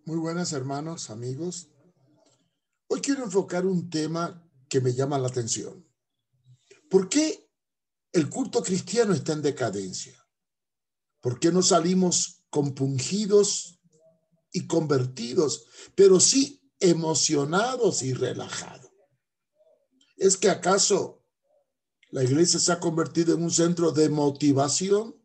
Muy buenas hermanos, amigos. Hoy quiero enfocar un tema que me llama la atención. ¿Por qué el culto cristiano está en decadencia? ¿Por qué no salimos compungidos y convertidos, pero sí emocionados y relajados? ¿Es que acaso la iglesia se ha convertido en un centro de motivación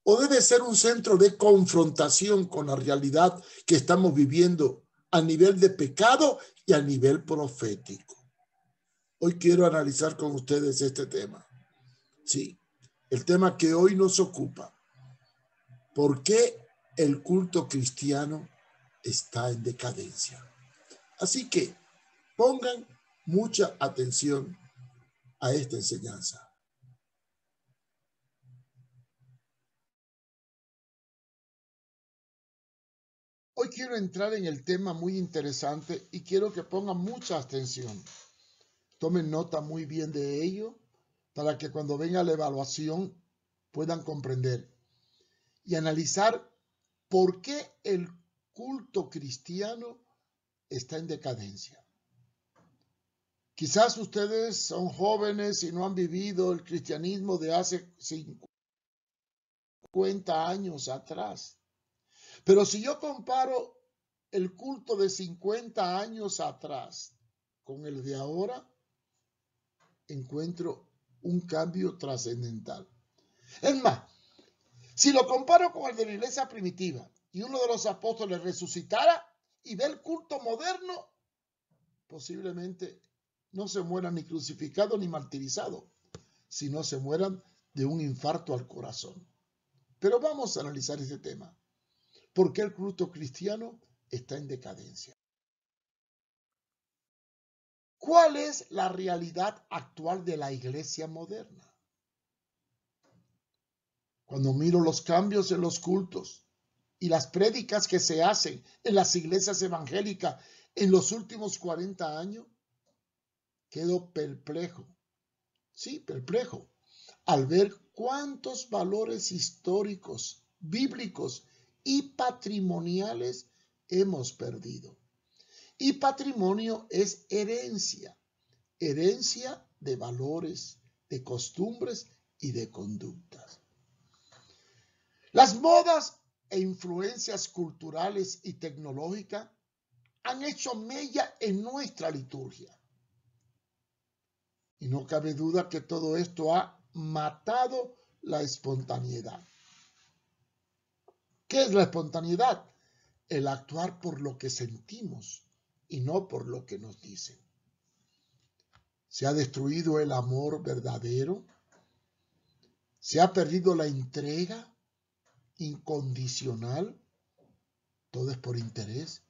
o debe ser un centro de confrontación con la realidad que estamos viviendo a nivel de pecado y a nivel profético? Hoy quiero analizar con ustedes este tema. Sí, el tema que hoy nos ocupa. ¿Por qué el culto cristiano está en decadencia? Así que pongan mucha atención a esta enseñanza. Hoy quiero entrar en el tema muy interesante y quiero que pongan mucha atención. Tomen nota muy bien de ello para que cuando venga la evaluación puedan comprender y analizar por qué el culto cristiano está en decadencia. Quizás ustedes son jóvenes y no han vivido el cristianismo de hace 50 años atrás. Pero si yo comparo el culto de 50 años atrás con el de ahora, encuentro un cambio trascendental. Es más, si lo comparo con el de la iglesia primitiva y uno de los apóstoles resucitara y ve el culto moderno, posiblemente no se mueran ni crucificados ni martirizados, sino se mueran de un infarto al corazón. Pero vamos a analizar este tema. ¿Por qué el culto cristiano está en decadencia? ¿Cuál es la realidad actual de la iglesia moderna? Cuando miro los cambios en los cultos y las prédicas que se hacen en las iglesias evangélicas en los últimos 40 años, quedo perplejo. Sí, perplejo, al ver cuántos valores históricos, bíblicos y patrimoniales hemos perdido. Y patrimonio es herencia, herencia de valores, de costumbres y de conductas. Las modas e influencias culturales y tecnológicas han hecho mella en nuestra liturgia. Y no cabe duda que todo esto ha matado la espontaneidad. ¿Qué es la espontaneidad? El actuar por lo que sentimos y no por lo que nos dicen. Se ha destruido el amor verdadero. Se ha perdido la entrega incondicional. Todo es por interés.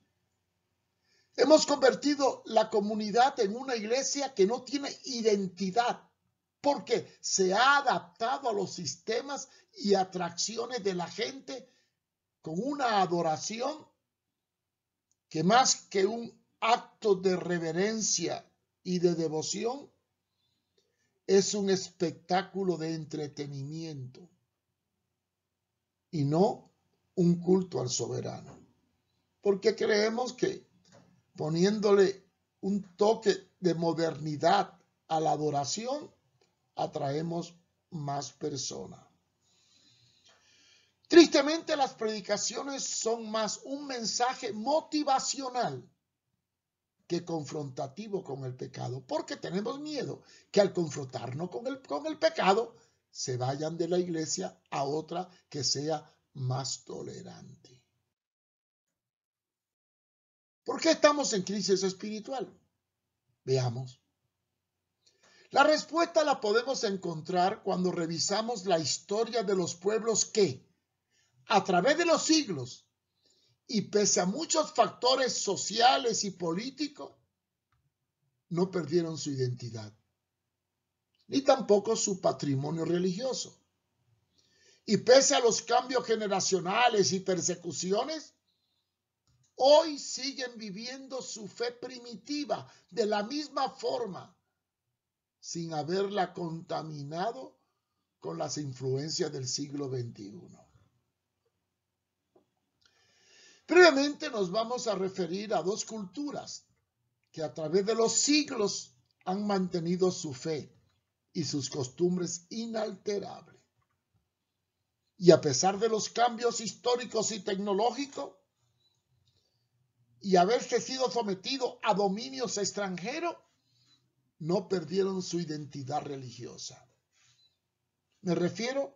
Hemos convertido la comunidad en una iglesia que no tiene identidad porque se ha adaptado a los sistemas y atracciones de la gente con una adoración que más que un acto de reverencia y de devoción es un espectáculo de entretenimiento y no un culto al soberano. Porque creemos que poniéndole un toque de modernidad a la adoración, atraemos más personas. Tristemente, las predicaciones son más un mensaje motivacional que confrontativo con el pecado, porque tenemos miedo que al confrontarnos con el pecado, se vayan de la iglesia a otra que sea más tolerante. ¿Por qué estamos en crisis espiritual? Veamos. La respuesta la podemos encontrar cuando revisamos la historia de los pueblos que, a través de los siglos, y pese a muchos factores sociales y políticos, no perdieron su identidad, ni tampoco su patrimonio religioso. Y pese a los cambios generacionales y persecuciones, hoy siguen viviendo su fe primitiva de la misma forma, sin haberla contaminado con las influencias del siglo XXI. Brevemente nos vamos a referir a dos culturas que a través de los siglos han mantenido su fe y sus costumbres inalterables. Y a pesar de los cambios históricos y tecnológicos y haberse sido sometido a dominios extranjeros, no perdieron su identidad religiosa. Me refiero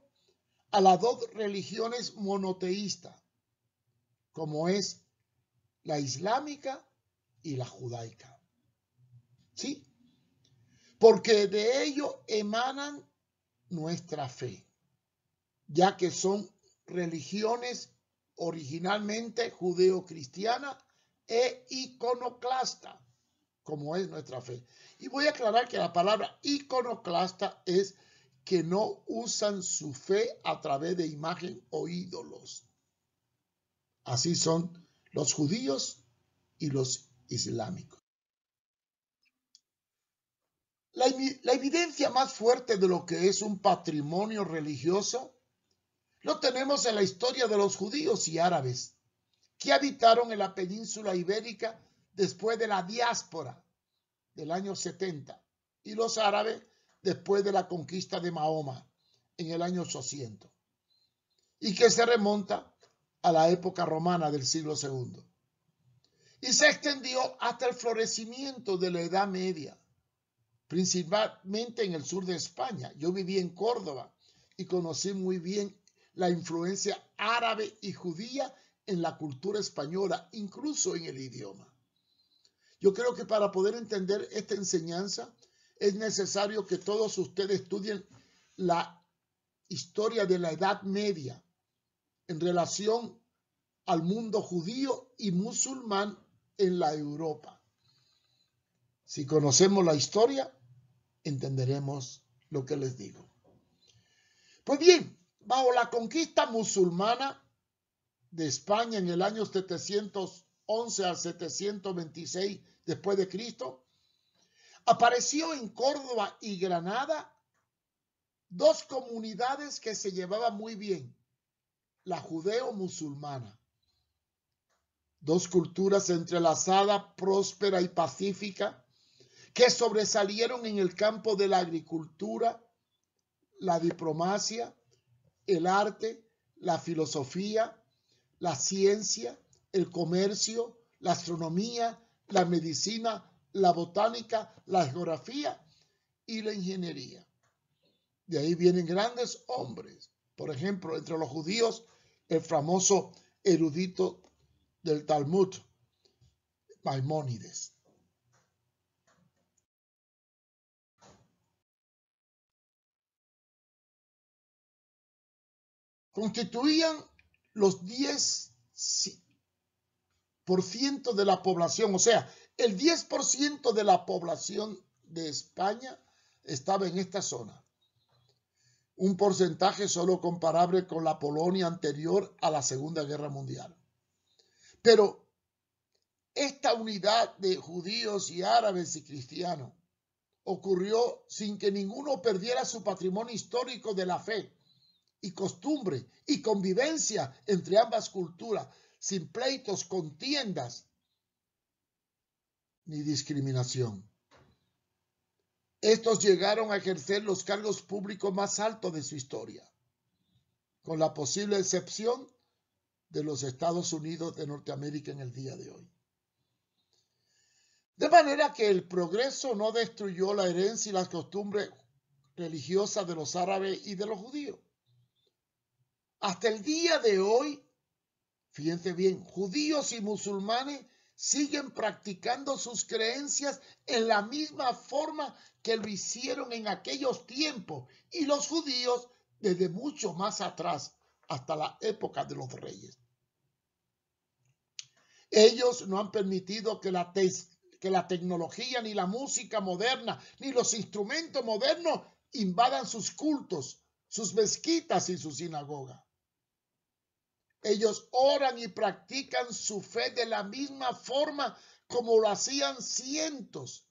a las dos religiones monoteístas, como es la islámica y la judaica. ¿Sí? Porque de ello emanan nuestra fe, ya que son religiones originalmente judeo-cristiana e iconoclasta, como es nuestra fe. Y voy a aclarar que la palabra iconoclasta es que no usan su fe a través de imagen o ídolos. Así son los judíos y los islámicos. La evidencia más fuerte de lo que es un patrimonio religioso lo tenemos en la historia de los judíos y árabes que habitaron en la península ibérica después de la diáspora del año 70 y los árabes después de la conquista de Mahoma en el año 800 y que se remonta a la época romana del siglo II y se extendió hasta el florecimiento de la Edad Media, principalmente en el sur de España. Yo viví en Córdoba y conocí muy bien la influencia árabe y judía en la cultura española, incluso en el idioma. Yo creo que para poder entender esta enseñanza es necesario que todos ustedes estudien la historia de la Edad Media en relación al mundo judío y musulmán en la Europa. Si conocemos la historia, entenderemos lo que les digo. Pues bien, bajo la conquista musulmana de España en el año 711 al 726 después de Cristo, apareció en Córdoba y Granada dos comunidades que se llevaban muy bien, la judeo-musulmana. Dos culturas entrelazadas, próspera y pacífica, que sobresalieron en el campo de la agricultura, la diplomacia, el arte, la filosofía, la ciencia, el comercio, la astronomía, la medicina, la botánica, la geografía y la ingeniería. De ahí vienen grandes hombres. Por ejemplo, entre los judíos, el famoso erudito del Talmud, Maimónides. Constituían los 10% de la población, o sea, el 10% de la población de España estaba en esta zona. Un porcentaje solo comparable con la Polonia anterior a la Segunda Guerra Mundial. Pero esta unidad de judíos y árabes y cristianos ocurrió sin que ninguno perdiera su patrimonio histórico de la fe y costumbre y convivencia entre ambas culturas, sin pleitos, contiendas ni discriminación. Estos llegaron a ejercer los cargos públicos más altos de su historia, con la posible excepción de los Estados Unidos de Norteamérica en el día de hoy. De manera que el progreso no destruyó la herencia y las costumbres religiosas de los árabes y de los judíos. Hasta el día de hoy, fíjense bien, judíos y musulmanes siguen practicando sus creencias en la misma forma que lo hicieron en aquellos tiempos, y los judíos desde mucho más atrás, hasta la época de los reyes. Ellos no han permitido que la tecnología, ni la música moderna, ni los instrumentos modernos invadan sus cultos, sus mezquitas y sus sinagogas. Ellos oran y practican su fe de la misma forma como lo hacían cientos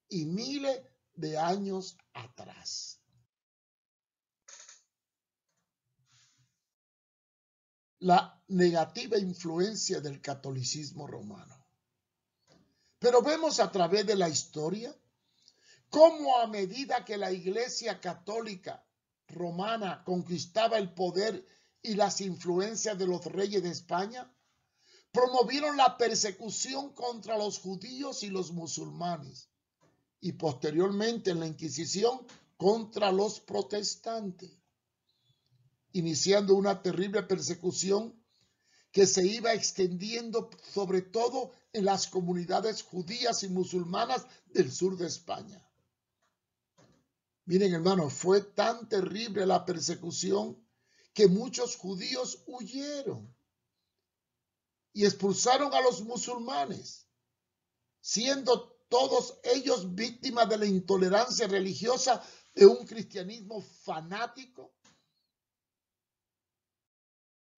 y miles de años atrás. la negativa influencia del catolicismo romano. Pero vemos a través de la historia cómo a medida que la Iglesia Católica Romana conquistaba el poder y las influencias de los reyes de España, promovieron la persecución contra los judíos y los musulmanes, y posteriormente en la Inquisición contra los protestantes, iniciando una terrible persecución que se iba extendiendo sobre todo en las comunidades judías y musulmanas del sur de España. Miren, hermanos, fue tan terrible la persecución que muchos judíos huyeron y expulsaron a los musulmanes, siendo todos ellos víctimas de la intolerancia religiosa de un cristianismo fanático,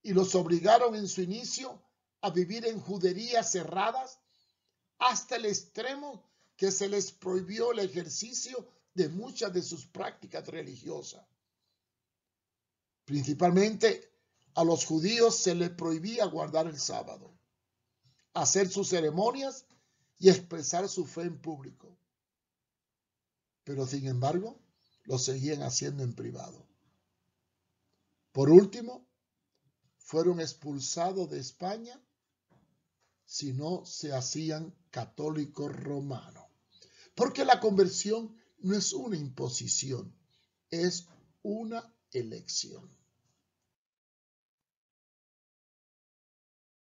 y los obligaron en su inicio a vivir en juderías cerradas hasta el extremo que se les prohibió el ejercicio de muchas de sus prácticas religiosas. Principalmente a los judíos se les prohibía guardar el sábado, hacer sus ceremonias y expresar su fe en público. Pero sin embargo, lo seguían haciendo en privado. Por último, fueron expulsados de España si no se hacían católicos romanos. Porque la conversión no es una imposición, es una elección.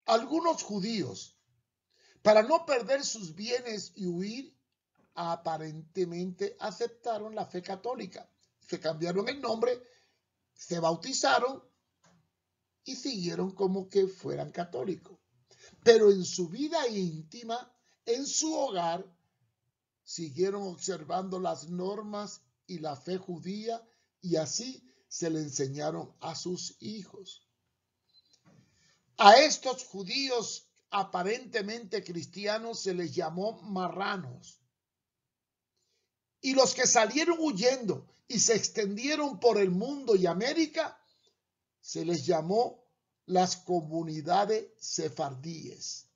Algunos judíos, para no perder sus bienes y huir, aparentemente aceptaron la fe católica. Se cambiaron el nombre, se bautizaron y siguieron como que fueran católicos. Pero en su vida íntima, en su hogar, siguieron observando las normas y la fe judía, y así se le enseñaron a sus hijos. A estos judíos aparentemente cristianos se les llamó marranos. Y los que salieron huyendo y se extendieron por el mundo y América, se les llamó las comunidades sefardíes.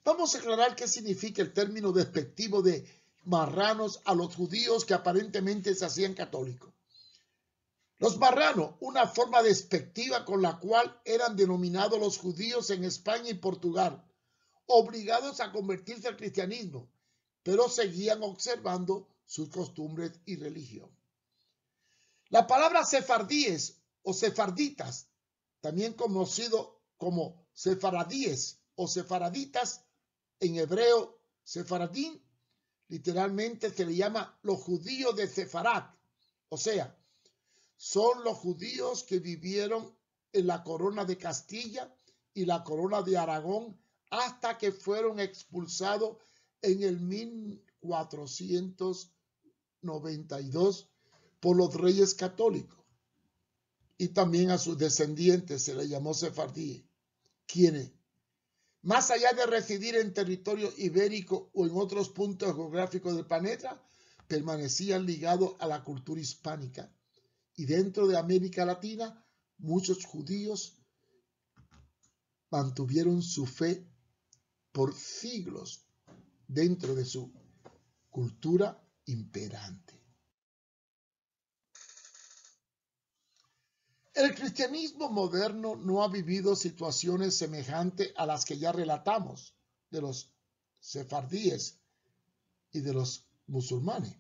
Vamos a aclarar qué significa el término despectivo de marranos a los judíos que aparentemente se hacían católicos. Los marranos, una forma despectiva con la cual eran denominados los judíos en España y Portugal, obligados a convertirse al cristianismo, pero seguían observando sus costumbres y religión. La palabra sefardíes o sefarditas, también conocido como sefaradíes o sefaraditas, en hebreo sefaradín, literalmente se le llama los judíos de Sefarad, o sea, son los judíos que vivieron en la corona de Castilla y la corona de Aragón hasta que fueron expulsados en el 1492 por los reyes católicos. Y también a sus descendientes se les llamó sefardíes, quienes, más allá de residir en territorio ibérico o en otros puntos geográficos del planeta, permanecían ligados a la cultura hispánica. Y dentro de América Latina, muchos judíos mantuvieron su fe por siglos dentro de su cultura imperante. El cristianismo moderno no ha vivido situaciones semejantes a las que ya relatamos de los sefardíes y de los musulmanes.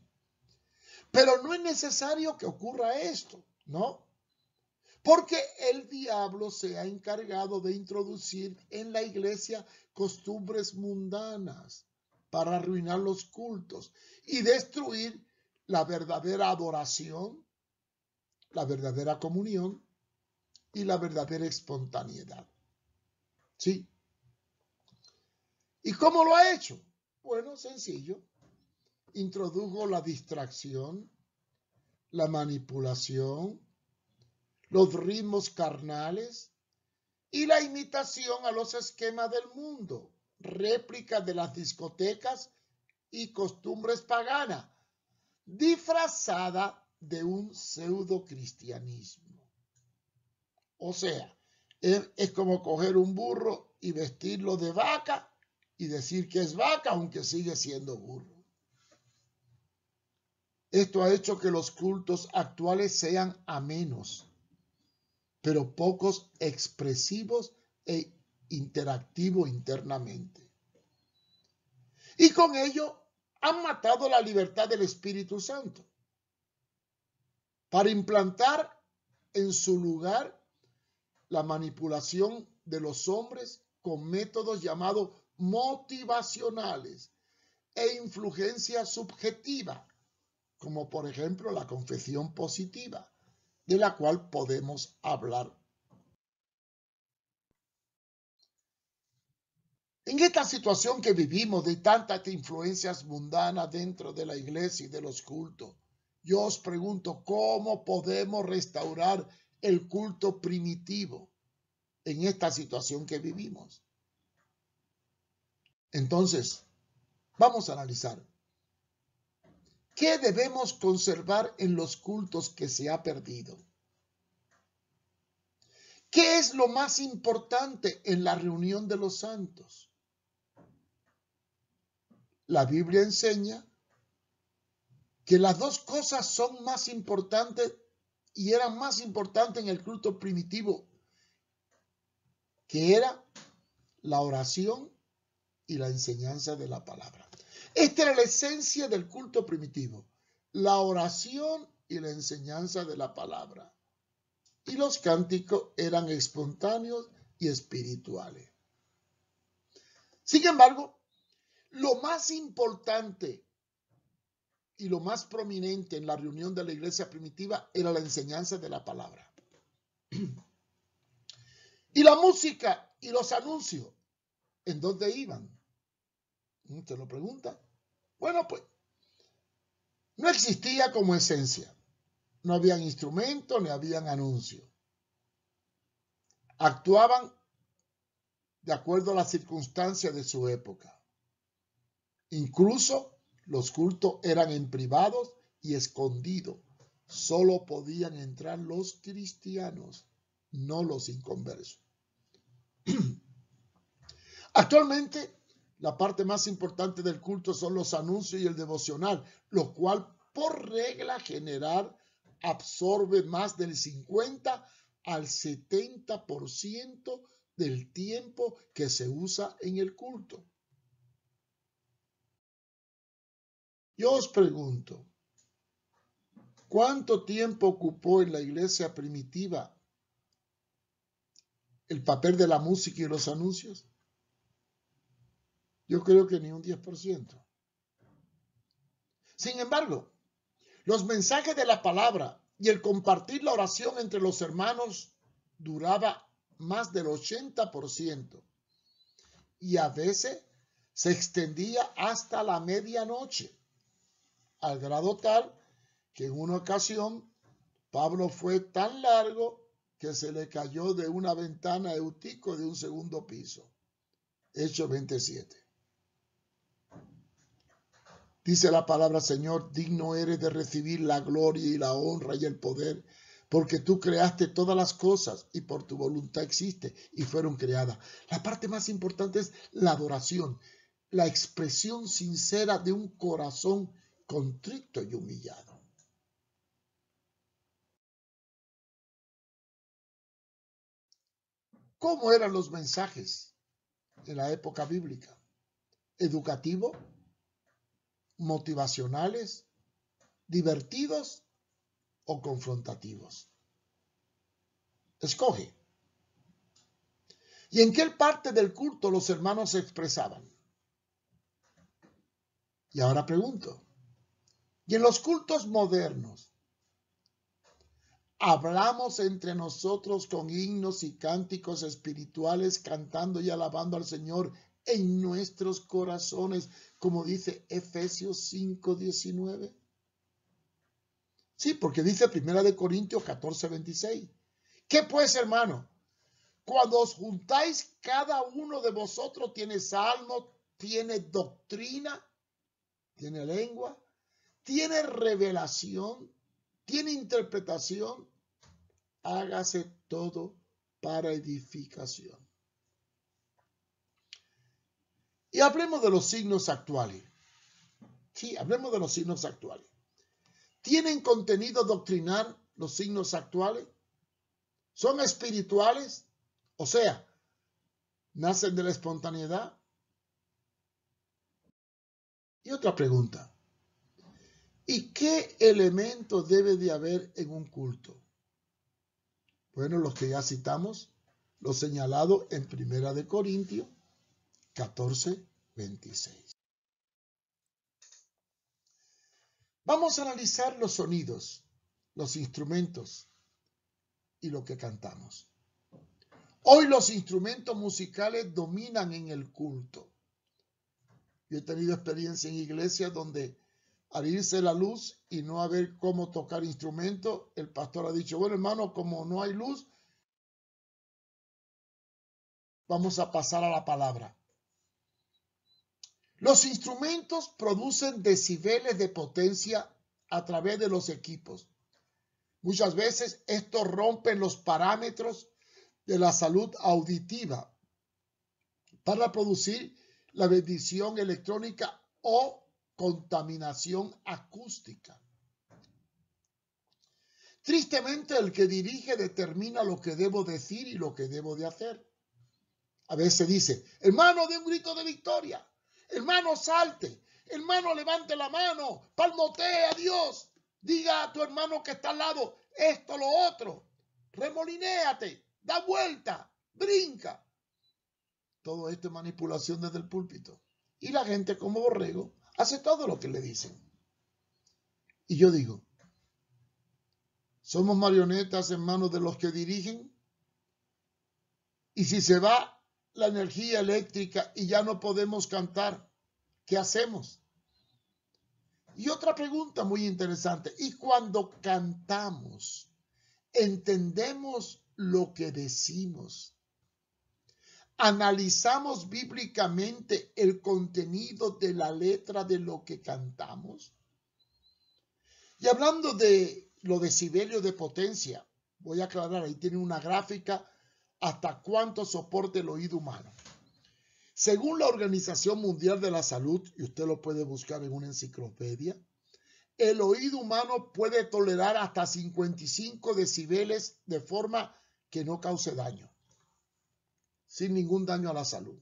Pero no es necesario que ocurra esto, ¿no? Porque el diablo se ha encargado de introducir en la iglesia costumbres mundanas para arruinar los cultos y destruir la verdadera adoración, la verdadera comunión y la verdadera espontaneidad. ¿Sí? ¿Y cómo lo ha hecho? Bueno, sencillo. Introdujo la distracción, la manipulación, los ritmos carnales y la imitación a los esquemas del mundo, réplica de las discotecas y costumbres paganas, disfrazada de un pseudo cristianismo. O sea, Es como coger un burro y vestirlo de vaca y decir que es vaca, aunque sigue siendo burro. Esto ha hecho que los cultos actuales sean amenos, pero pocos expresivos e interactivos internamente. Y con ello han matado la libertad del Espíritu Santo para implantar en su lugar la manipulación de los hombres con métodos llamados motivacionales e influencia subjetiva, como por ejemplo la confesión positiva, de la cual podemos hablar. En esta situación que vivimos de tantas influencias mundanas dentro de la iglesia y de los cultos, yo os pregunto, ¿cómo podemos restaurar el culto primitivo en esta situación que vivimos? Entonces, vamos a analizar. ¿Qué debemos conservar en los cultos que se ha perdido? ¿Qué es lo más importante en la reunión de los santos? La Biblia enseña que las dos cosas son más importantes y eran más importantes en el culto primitivo, que era la oración y la enseñanza de la palabra. Esta era la esencia del culto primitivo, la oración y la enseñanza de la palabra. Y los cánticos eran espontáneos y espirituales. Sin embargo, lo más importante y lo más prominente en la reunión de la iglesia primitiva era la enseñanza de la palabra. Y la música y los anuncios, ¿en dónde iban? ¿Te lo pregunta? Bueno, pues no existía como esencia. No habían instrumentos ni habían anuncios. Actuaban de acuerdo a las circunstancias de su época. Incluso los cultos eran en privados y escondidos. Solo podían entrar los cristianos, no los inconversos. Actualmente, la parte más importante del culto son los anuncios y el devocional, lo cual por regla general absorbe más del 50 al 70% del tiempo que se usa en el culto. Yo os pregunto, ¿cuánto tiempo ocupó en la iglesia primitiva el papel de la música y los anuncios? Yo creo que ni un 10%. Sin embargo, los mensajes de la palabra y el compartir la oración entre los hermanos duraba más del 80% y a veces se extendía hasta la medianoche, al grado tal que en una ocasión Pablo fue tan largo que se le cayó de una ventana a Eutico de un segundo piso. Hechos 27. Dice la palabra, Señor, digno eres de recibir la gloria y la honra y el poder, porque tú creaste todas las cosas y por tu voluntad existe y fueron creadas. La parte más importante es la adoración, la expresión sincera de un corazón contrito y humillado. ¿Cómo eran los mensajes en la época bíblica? ¿Educativos? ¿Motivacionales? ¿Divertidos o confrontativos? Escoge. ¿Y en qué parte del culto los hermanos se expresaban? Y ahora pregunto, ¿y en los cultos modernos hablamos entre nosotros con himnos y cánticos espirituales, cantando y alabando al Señor en nuestros corazones, como dice Efesios 5:19? Sí, porque dice 1 Corintios 14:26. ¿Qué pues, hermano? Cuando os juntáis, cada uno de vosotros tiene salmo, tiene doctrina, tiene lengua, tiene revelación, tiene interpretación. Hágase todo para edificación. Y hablemos de los signos actuales. Sí, hablemos de los signos actuales. ¿Tienen contenido doctrinal los signos actuales? ¿Son espirituales? O sea, ¿nacen de la espontaneidad? Y otra pregunta. ¿Y qué elemento debe de haber en un culto? Bueno, los que ya citamos, lo señalado en 1 Corintios 14, 26. Vamos a analizar los sonidos, los instrumentos y lo que cantamos. Hoy los instrumentos musicales dominan en el culto. Yo he tenido experiencia en iglesias donde al irse la luz y no haber cómo tocar instrumentos, el pastor ha dicho, bueno, hermano, como no hay luz, vamos a pasar a la palabra. Los instrumentos producen decibeles de potencia a través de los equipos. Muchas veces estos rompen los parámetros de la salud auditiva para producir la bendición electrónica o contaminación acústica. Tristemente, el que dirige determina lo que debo decir y lo que debo de hacer. A veces dice, hermano, dé un grito de victoria. Hermano, salte. Hermano, levante la mano. Palmotee a Dios. Diga a tu hermano que está al lado esto, lo otro. Remolinéate. Da vuelta. Brinca. Todo esto es manipulación desde el púlpito. Y la gente, como borrego, hace todo lo que le dicen. Y yo digo, ¿somos marionetas en manos de los que dirigen? Y si se va la energía eléctrica y ya no podemos cantar, ¿qué hacemos? Y otra pregunta muy interesante, ¿y cuando cantamos, entendemos lo que decimos? ¿Analizamos bíblicamente el contenido de la letra de lo que cantamos? Y hablando de los decibelios de potencia, voy a aclarar, ahí tiene una gráfica hasta cuánto soporta el oído humano. Según la Organización Mundial de la Salud, y usted lo puede buscar en una enciclopedia, el oído humano puede tolerar hasta 55 decibeles de forma que no cause daño, sin ningún daño a la salud.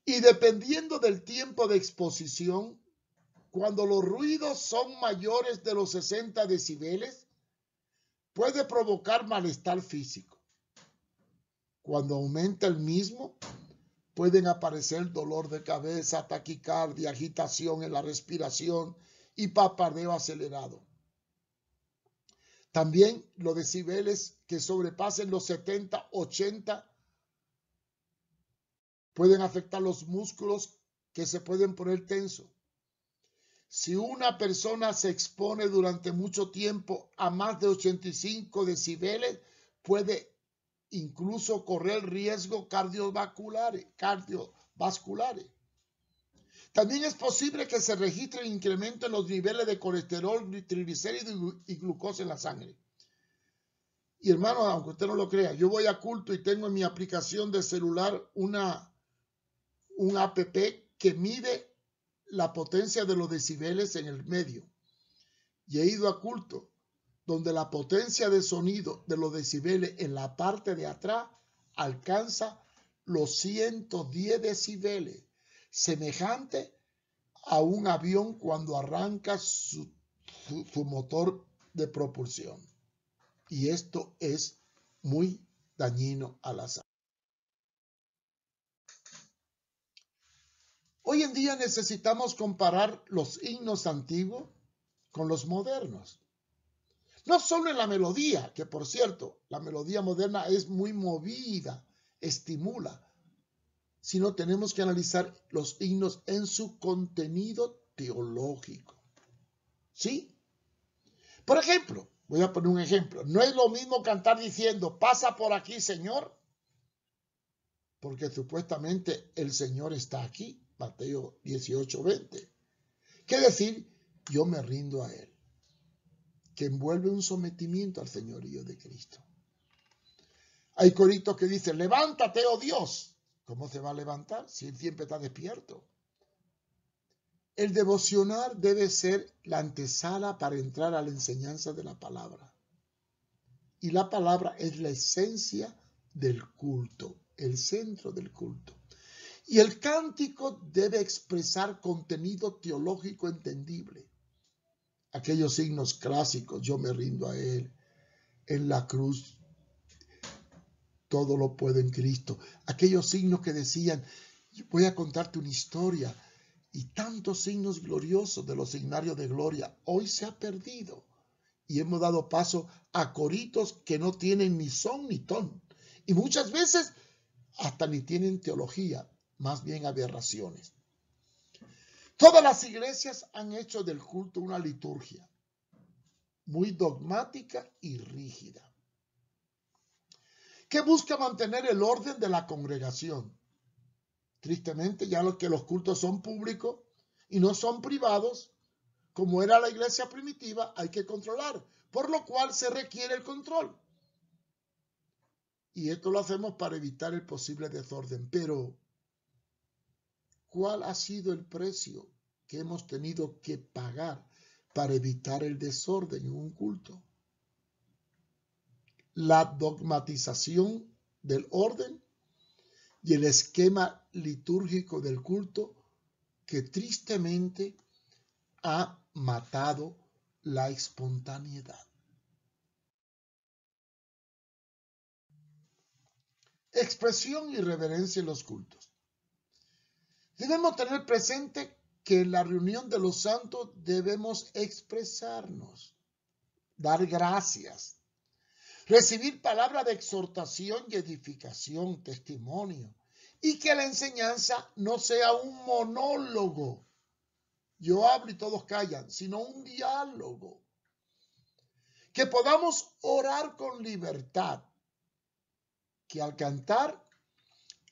Y dependiendo del tiempo de exposición, cuando los ruidos son mayores de los 60 decibeles, puede provocar malestar físico. Cuando aumenta el mismo, pueden aparecer dolor de cabeza, taquicardia, agitación en la respiración y parpadeo acelerado. También los decibeles que sobrepasen los 70, 80 pueden afectar los músculos que se pueden poner tensos. Si una persona se expone durante mucho tiempo a más de 85 decibeles, puede incluso correr riesgos cardiovasculares. También es posible que se registre un incremento en los niveles de colesterol, triglicéridos y glucosa en la sangre. Y hermano, aunque usted no lo crea, yo voy a culto y tengo en mi aplicación de celular un app que mide la potencia de los decibeles en el medio. Y he ido a culto donde la potencia de sonido de los decibeles en la parte de atrás alcanza los 110 decibeles, semejante a un avión cuando arranca su motor de propulsión. Y esto es muy dañino a la salud. Hoy en día necesitamos comparar los himnos antiguos con los modernos. No solo en la melodía, que por cierto, la melodía moderna es muy movida, estimula, sino tenemos que analizar los himnos en su contenido teológico. ¿Sí? Por ejemplo, voy a poner un ejemplo. No es lo mismo cantar diciendo, pasa por aquí, Señor, porque supuestamente el Señor está aquí, Mateo 18:20. ¿Qué decir? Yo me rindo a Él, que envuelve un sometimiento al señorío de Cristo. Hay coritos que dicen, levántate, oh Dios. ¿Cómo se va a levantar si él siempre está despierto? El devocional debe ser la antesala para entrar a la enseñanza de la palabra. Y la palabra es la esencia del culto, el centro del culto. Y el cántico debe expresar contenido teológico entendible. Aquellos signos clásicos, yo me rindo a Él, en la cruz, todo lo puedo en Cristo. Aquellos signos que decían, voy a contarte una historia, y tantos signos gloriosos de los signarios de gloria, hoy se ha perdido. Y hemos dado paso a coritos que no tienen ni son ni ton. Y muchas veces hasta ni tienen teología, más bien aberraciones. Todas las iglesias han hecho del culto una liturgia muy dogmática y rígida, que busca mantener el orden de la congregación. Tristemente, ya que los cultos son públicos y no son privados, como era la iglesia primitiva, hay que controlar, por lo cual se requiere el control. Y esto lo hacemos para evitar el posible desorden. Pero, ¿cuál ha sido el precio que hemos tenido que pagar para evitar el desorden en un culto? La dogmatización del orden y el esquema litúrgico del culto que tristemente ha matado la espontaneidad. Expresión y reverencia en los cultos. Debemos tener presente que en la reunión de los santos debemos expresarnos, dar gracias, recibir palabra de exhortación y edificación, testimonio, y que la enseñanza no sea un monólogo. Yo hablo y todos callan, sino un diálogo. Que podamos orar con libertad, que al cantar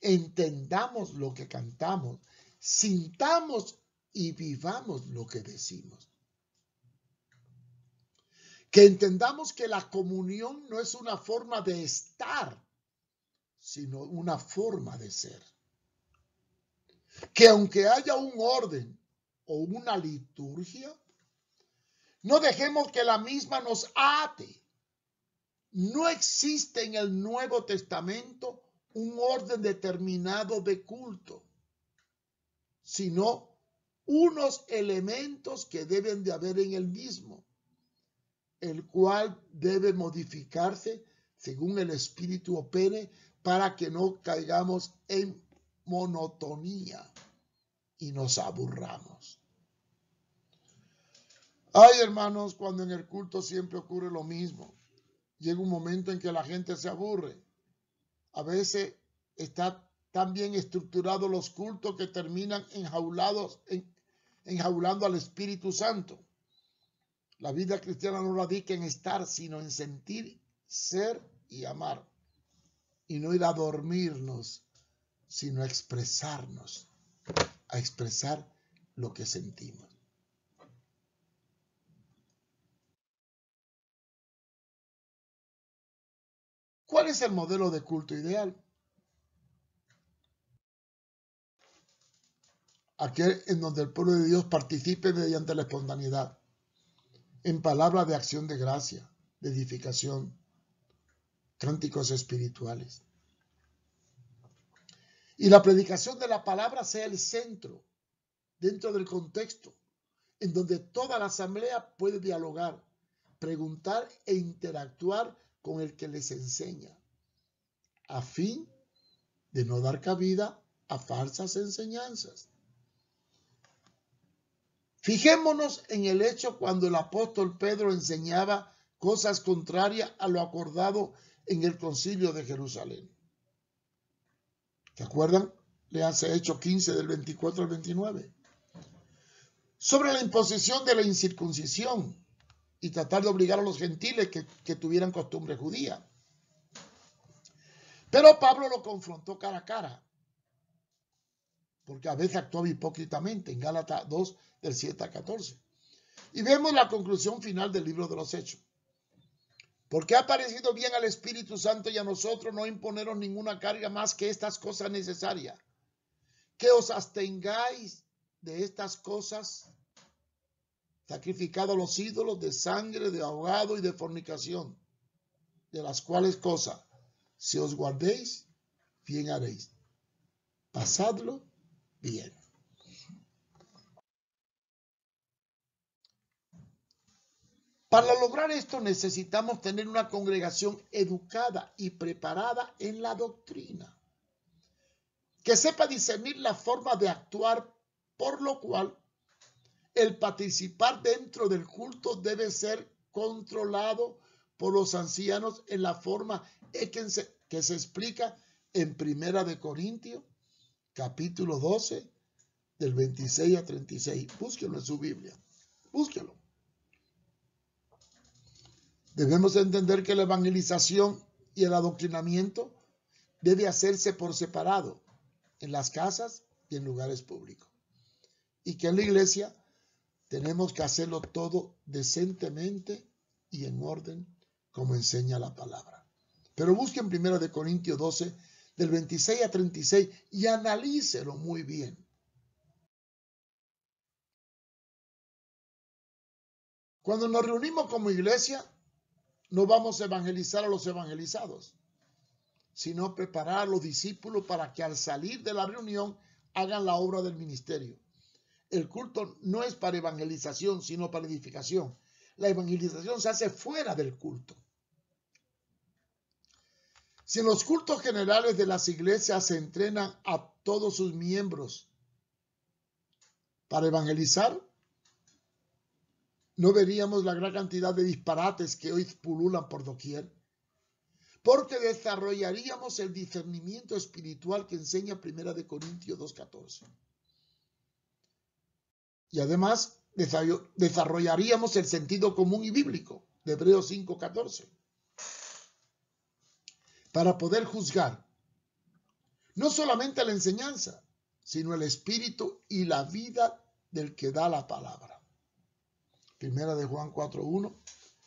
entendamos lo que cantamos, sintamos y vivamos lo que decimos. Que entendamos que la comunión no es una forma de estar, sino una forma de ser. Que aunque haya un orden o una liturgia, no dejemos que la misma nos ate. No existe en el Nuevo Testamento un orden determinado de culto, sino unos elementos que deben de haber en el mismo, el cual debe modificarse según el Espíritu opere para que no caigamos en monotonía y nos aburramos. Ay, hermanos, cuando en el culto siempre ocurre lo mismo. Llega un momento en que la gente se aburre. A veces está tan bien estructurados los cultos que terminan enjaulando al Espíritu Santo. La vida cristiana no radica en estar, sino en sentir, ser y amar. Y no ir a dormirnos, sino a expresarnos, a expresar lo que sentimos. ¿Cuál es el modelo de culto ideal? Aquel en donde el pueblo de Dios participe mediante la espontaneidad, en palabras de acción de gracia, de edificación, cánticos espirituales. Y la predicación de la palabra sea el centro, dentro del contexto, en donde toda la asamblea puede dialogar, preguntar e interactuar con el que les enseña, a fin de no dar cabida a falsas enseñanzas. Fijémonos en el hecho cuando el apóstol Pedro enseñaba cosas contrarias a lo acordado en el concilio de Jerusalén. ¿Se acuerdan? Léanse Hechos 15 del 24 al 29. Sobre la imposición de la incircuncisión y tratar de obligar a los gentiles que tuvieran costumbre judía. Pero Pablo lo confrontó cara a cara, porque a veces actuaba hipócritamente en Gálatas 2 del 7 al 14. Y vemos la conclusión final del libro de los Hechos. Porque ha parecido bien al Espíritu Santo y a nosotros no imponeros ninguna carga más que estas cosas necesarias. Que os abstengáis de estas cosas, sacrificado a los ídolos, de sangre, de ahogado y de fornicación, de las cuales cosas, si os guardéis, bien haréis. Pasadlo bien. Para lograr esto necesitamos tener una congregación educada y preparada en la doctrina, que sepa discernir la forma de actuar, por lo cual el participar dentro del culto debe ser controlado por los ancianos en la forma que se explica en Primera de Corintios, capítulo 12, del 26 a 36. Búsquelo en su Biblia. Búsquelo. Debemos entender que la evangelización y el adoctrinamiento debe hacerse por separado, en las casas y en lugares públicos. Y que en la iglesia tenemos que hacerlo todo decentemente y en orden, como enseña la palabra. Pero busquen 1 Corintios 12, del 26 a 36, y analícelo muy bien. Cuando nos reunimos como iglesia, no vamos a evangelizar a los evangelizados, sino preparar a los discípulos para que al salir de la reunión hagan la obra del ministerio. El culto no es para evangelización, sino para edificación. La evangelización se hace fuera del culto. Si en los cultos generales de las iglesias se entrenan a todos sus miembros para evangelizar, no veríamos la gran cantidad de disparates que hoy pululan por doquier, porque desarrollaríamos el discernimiento espiritual que enseña 1 Corintios 2:14. Y además desarrollaríamos el sentido común y bíblico de Hebreos 5:14 para poder juzgar no solamente la enseñanza, sino el espíritu y la vida del que da la palabra. Primera de Juan 4:1,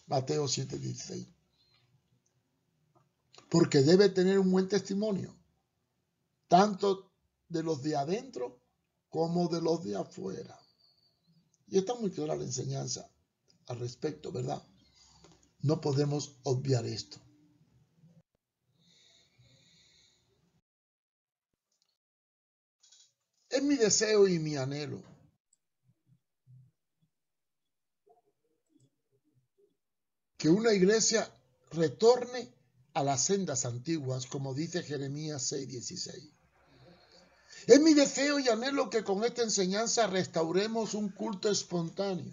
Mateo 7:16. Porque debe tener un buen testimonio, tanto de los de adentro como de los de afuera. Y está muy clara la enseñanza al respecto, ¿verdad? No podemos obviar esto. Es mi deseo y mi anhelo que una iglesia retorne a las sendas antiguas, como dice Jeremías 6:16. Es mi deseo y anhelo que con esta enseñanza restauremos un culto espontáneo,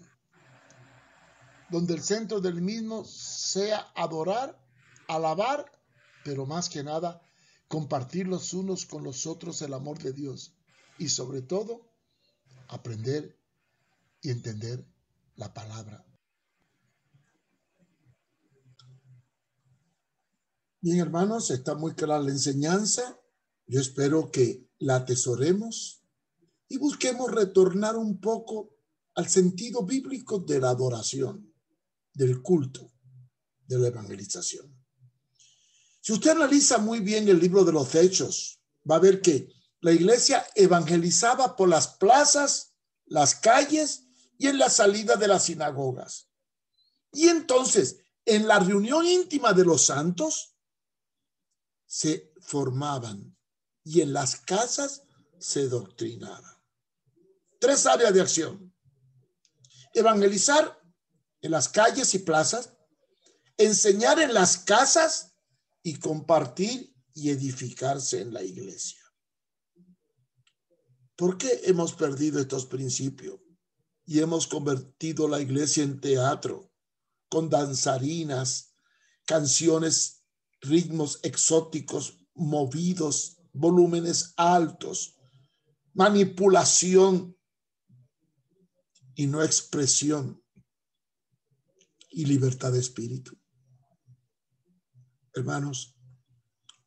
donde el centro del mismo sea adorar, alabar, pero más que nada, compartir los unos con los otros el amor de Dios y sobre todo, aprender y entender la palabra. Bien, hermanos, está muy clara la enseñanza. Yo espero que la atesoremos y busquemos retornar un poco al sentido bíblico de la adoración, del culto, de la evangelización. Si usted analiza muy bien el libro de los Hechos, va a ver que la iglesia evangelizaba por las plazas, las calles y en la salida de las sinagogas. Y entonces, en la reunión íntima de los santos, se formaban y en las casas se doctrinaban. 3 áreas de acción: evangelizar en las calles y plazas, enseñar en las casas y compartir y edificarse en la iglesia. ¿Por qué hemos perdido estos principios y hemos convertido la iglesia en teatro con danzarinas, canciones, ritmos exóticos, movidos, volúmenes altos, manipulación y no expresión y libertad de espíritu? Hermanos,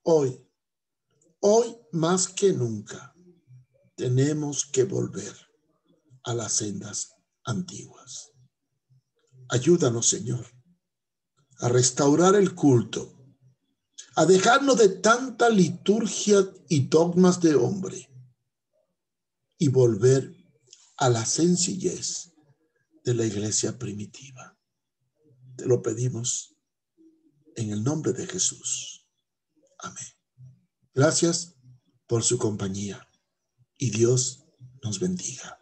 hoy más que nunca tenemos que volver a las sendas antiguas. Ayúdanos, Señor, a restaurar el culto, a dejarnos de tanta liturgia y dogmas de hombre y volver a la sencillez de la iglesia primitiva. Te lo pedimos en el nombre de Jesús. Amén. Gracias por su compañía y Dios nos bendiga.